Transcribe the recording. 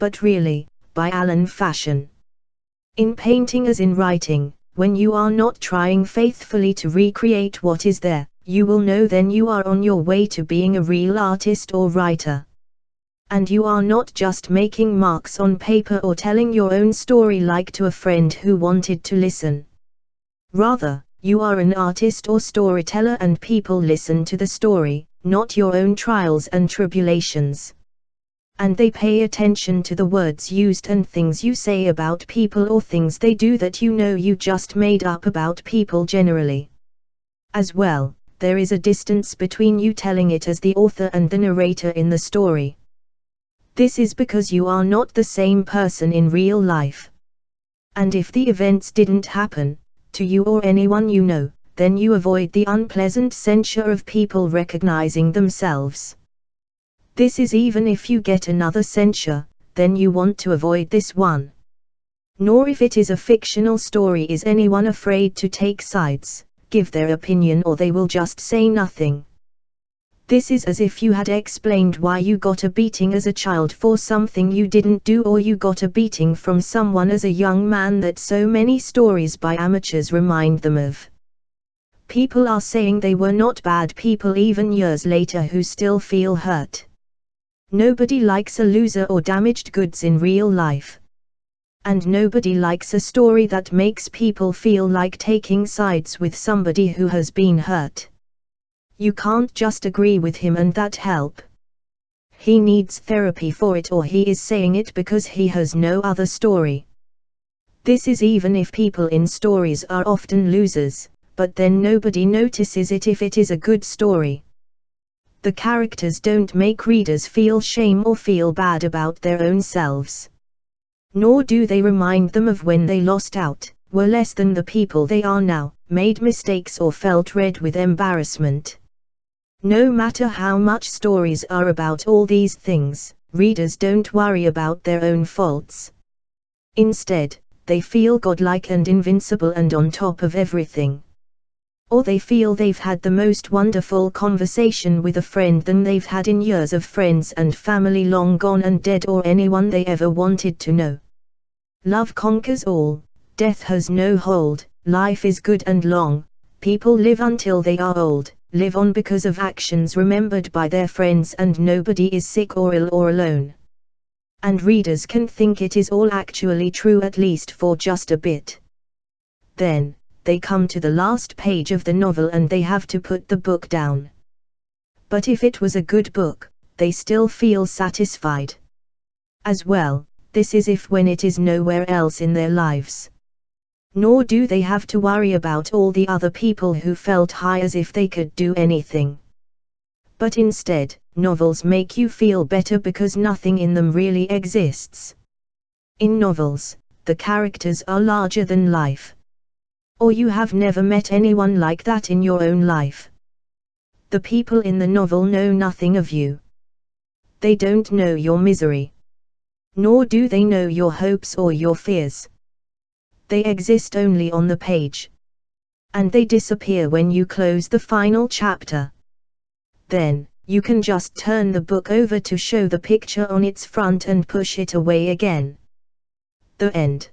but really, by Alan Fashion. In painting as in writing, when you are not trying faithfully to recreate what is there, you will know then you are on your way to being a real artist or writer. And you are not just making marks on paper or telling your own story like to a friend who wanted to listen. Rather, you are an artist or storyteller and people listen to the story, not your own trials and tribulations. And they pay attention to the words used and things you say about people or things they do that you know you just made up about people generally. As well, there is a distance between you telling it as the author and the narrator in the story. This is because you are not the same person in real life. And if the events didn't happen, to you or anyone you know, then you avoid the unpleasant censure of people recognizing themselves. This is even if you get another censure, then you want to avoid this one. Nor if it is a fictional story is anyone afraid to take sides, give their opinion, or they will just say nothing. This is as if you had explained why you got a beating as a child for something you didn't do, or you got a beating from someone as a young man that so many stories by amateurs remind them of. People are saying they were not bad people even years later who still feel hurt. Nobody likes a loser or damaged goods in real life. And nobody likes a story that makes people feel like taking sides with somebody who has been hurt. You can't just agree with him and that help. He needs therapy for it, or he is saying it because he has no other story. This is even if people in stories are often losers, but then nobody notices it if it is a good story. The characters don't make readers feel shame or feel bad about their own selves. Nor do they remind them of when they lost out, were less than the people they are now, made mistakes or felt red with embarrassment. No matter how much stories are about all these things, readers don't worry about their own faults. Instead, they feel godlike and invincible and on top of everything. Or they feel they've had the most wonderful conversation with a friend than they've had in years of friends and family long gone and dead, or anyone they ever wanted to know. Love conquers all, death has no hold, life is good and long, people live until they are old, live on because of actions remembered by their friends, and nobody is sick or ill or alone. And readers can think it is all actually true, at least for just a bit. Then, they come to the last page of the novel and they have to put the book down. But if it was a good book, they still feel satisfied. As well, this is if when it is nowhere else in their lives. Nor do they have to worry about all the other people who felt high as if they could do anything. But instead, novels make you feel better because nothing in them really exists. In novels, the characters are larger than life. Or you have never met anyone like that in your own life. The people in the novel know nothing of you. They don't know your misery. Nor do they know your hopes or your fears. They exist only on the page. And they disappear when you close the final chapter. Then, you can just turn the book over to show the picture on its front and push it away again. The end.